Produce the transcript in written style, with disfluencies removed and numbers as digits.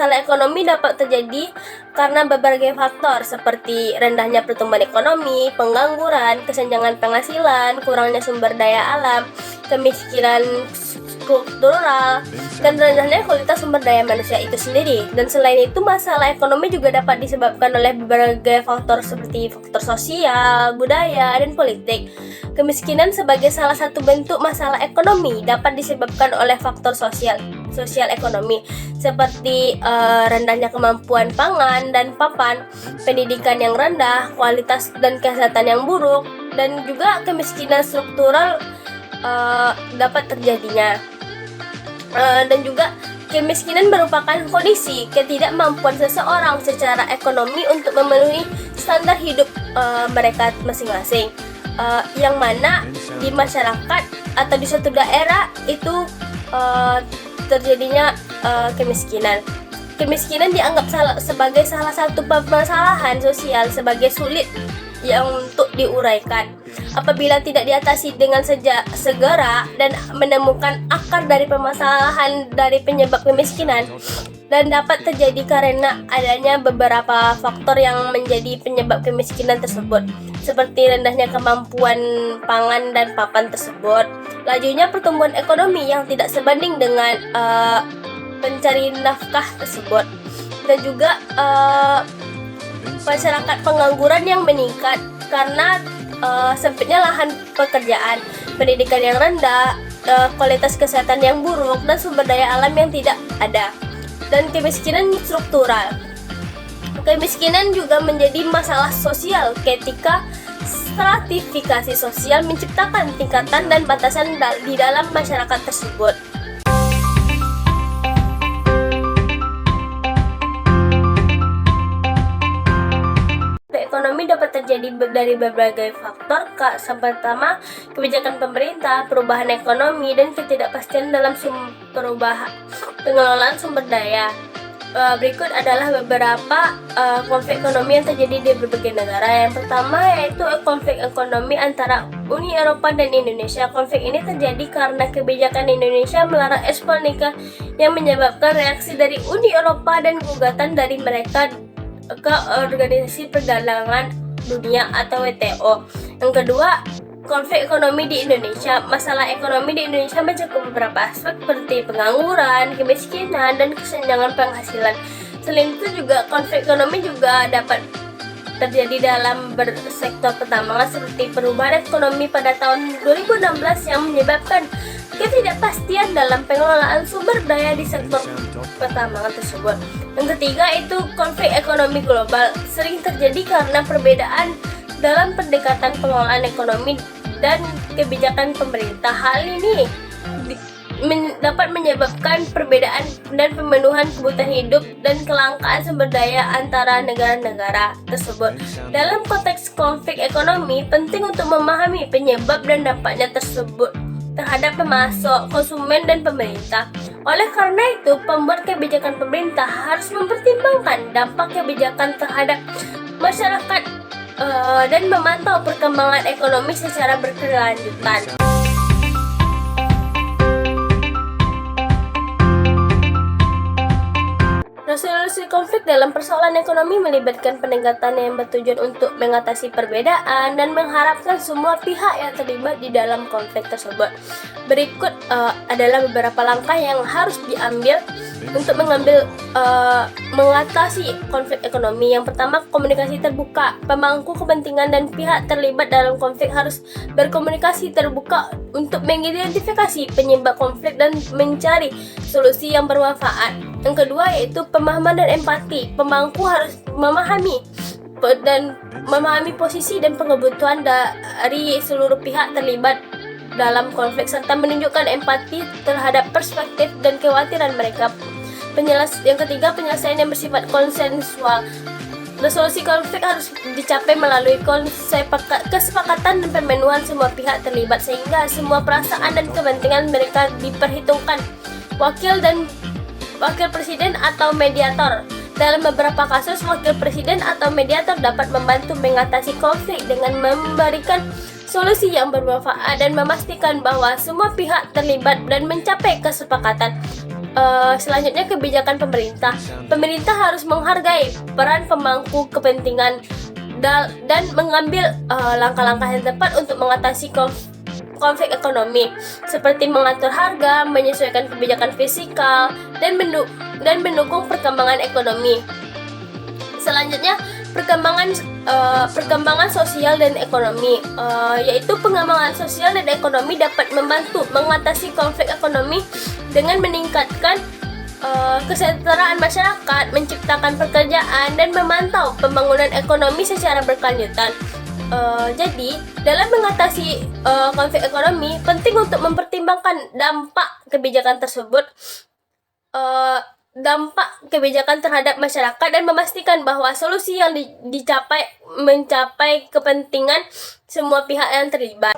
masalah ekonomi dapat terjadi karena berbagai faktor seperti rendahnya pertumbuhan ekonomi, pengangguran, kesenjangan penghasilan, kurangnya sumber daya alam, kemiskinan struktural, dan rendahnya kualitas sumber daya manusia itu sendiri. Dan selain itu, masalah ekonomi juga dapat disebabkan oleh berbagai faktor seperti faktor sosial, budaya, dan politik. Kemiskinan sebagai salah satu bentuk masalah ekonomi dapat disebabkan oleh faktor sosial ekonomi seperti rendahnya kemampuan pangan dan papan, pendidikan yang rendah, kualitas dan kesehatan yang buruk, dan juga kemiskinan struktural dapat terjadinya. Dan juga kemiskinan merupakan kondisi ketidakmampuan seseorang secara ekonomi untuk memenuhi standar hidup mereka masing-masing, yang mana di masyarakat atau di suatu daerah itu terjadinya kemiskinan. Kemiskinan dianggap sebagai salah satu permasalahan sosial sebagai sulit yang untuk diuraikan. Apabila tidak diatasi dengan segera dan menemukan akar dari permasalahan dari penyebab kemiskinan, dan dapat terjadi karena adanya beberapa faktor yang menjadi penyebab kemiskinan tersebut, seperti rendahnya kemampuan pangan dan papan tersebut, lajunya pertumbuhan ekonomi yang tidak sebanding dengan pencari nafkah tersebut, dan juga masyarakat pengangguran yang meningkat karena sempitnya lahan pekerjaan, pendidikan yang rendah, kualitas kesehatan yang buruk, dan sumber daya alam yang tidak ada. Dan kemiskinan struktural. Kemiskinan juga menjadi masalah sosial ketika stratifikasi sosial menciptakan tingkatan dan batasan di dalam masyarakat tersebut. Ekonomi dapat terjadi dari berbagai faktor. Pertama, kebijakan pemerintah, perubahan ekonomi, dan ketidakpastian dalam pengelolaan sumber daya. Berikut adalah beberapa konflik ekonomi yang terjadi di berbagai negara. Yang pertama yaitu konflik ekonomi antara Uni Eropa dan Indonesia. Konflik ini terjadi karena kebijakan Indonesia melarang ekspor nikel yang menyebabkan reaksi dari Uni Eropa dan gugatan dari mereka ke Organisasi Perdagangan Dunia atau WTO. Yang kedua, konflik ekonomi di Indonesia. Masalah ekonomi di Indonesia mencakup beberapa aspek seperti pengangguran, kemiskinan, dan kesenjangan penghasilan. Selain itu juga konflik ekonomi juga dapat terjadi dalam sektor pertambangan seperti perubahan ekonomi pada tahun 2016 yang menyebabkan ketidakpastian dalam pengelolaan sumber daya di sektor pertambangan tersebut. Yang ketiga itu konflik ekonomi global, sering terjadi karena perbedaan dalam pendekatan pengelolaan ekonomi dan kebijakan pemerintah. Hal ini dapat menyebabkan perbedaan dan pemenuhan kebutuhan hidup dan kelangkaan sumber daya antara negara-negara tersebut. Dalam konteks konflik ekonomi, penting untuk memahami penyebab dan dampaknya tersebut terhadap pemasok, konsumen, dan pemerintah. Oleh karena itu, pembuat kebijakan pemerintah harus mempertimbangkan dampak kebijakan terhadap masyarakat dan memantau perkembangan ekonomi secara berkelanjutan. Resolusi konflik dalam persoalan ekonomi melibatkan pendekatan yang bertujuan untuk mengatasi perbedaan dan mengharapkan semua pihak yang terlibat di dalam konflik tersebut. Berikut adalah beberapa langkah yang harus diambil untuk mengatasi konflik ekonomi. Yang pertama, komunikasi terbuka. Pemangku kepentingan dan pihak terlibat dalam konflik harus berkomunikasi terbuka untuk mengidentifikasi penyebab konflik dan mencari solusi yang bermanfaat. Yang kedua yaitu pemahaman dan empati. Pemangku harus memahami posisi dan kebutuhan dari seluruh pihak terlibat dalam konflik serta menunjukkan empati terhadap perspektif dan kekhawatiran mereka. Yang ketiga, penyelesaian yang bersifat konsensual. Resolusi konflik harus dicapai melalui kesepakatan dan pemenuhan semua pihak terlibat sehingga semua perasaan dan kepentingan mereka diperhitungkan. Wakil presiden atau mediator. Dalam beberapa kasus, wakil presiden atau mediator dapat membantu mengatasi konflik dengan memberikan solusi yang bermanfaat dan memastikan bahwa semua pihak terlibat dan mencapai kesepakatan. Selanjutnya kebijakan pemerintah. Pemerintah harus menghargai peran pemangku kepentingan dan mengambil langkah-langkah yang tepat untuk mengatasi konflik ekonomi, seperti mengatur harga, menyesuaikan kebijakan fiskal, dan mendukung perkembangan ekonomi. Selanjutnya perkembangan sosial dan ekonomi, yaitu pengembangan sosial dan ekonomi dapat membantu mengatasi konflik ekonomi dengan meningkatkan kesejahteraan masyarakat, menciptakan pekerjaan, dan memantau pembangunan ekonomi secara berkelanjutan. Jadi, dalam mengatasi konflik ekonomi, penting untuk mempertimbangkan dampak kebijakan tersebut, dampak kebijakan terhadap masyarakat, dan memastikan bahwa solusi yang mencapai kepentingan semua pihak yang terlibat.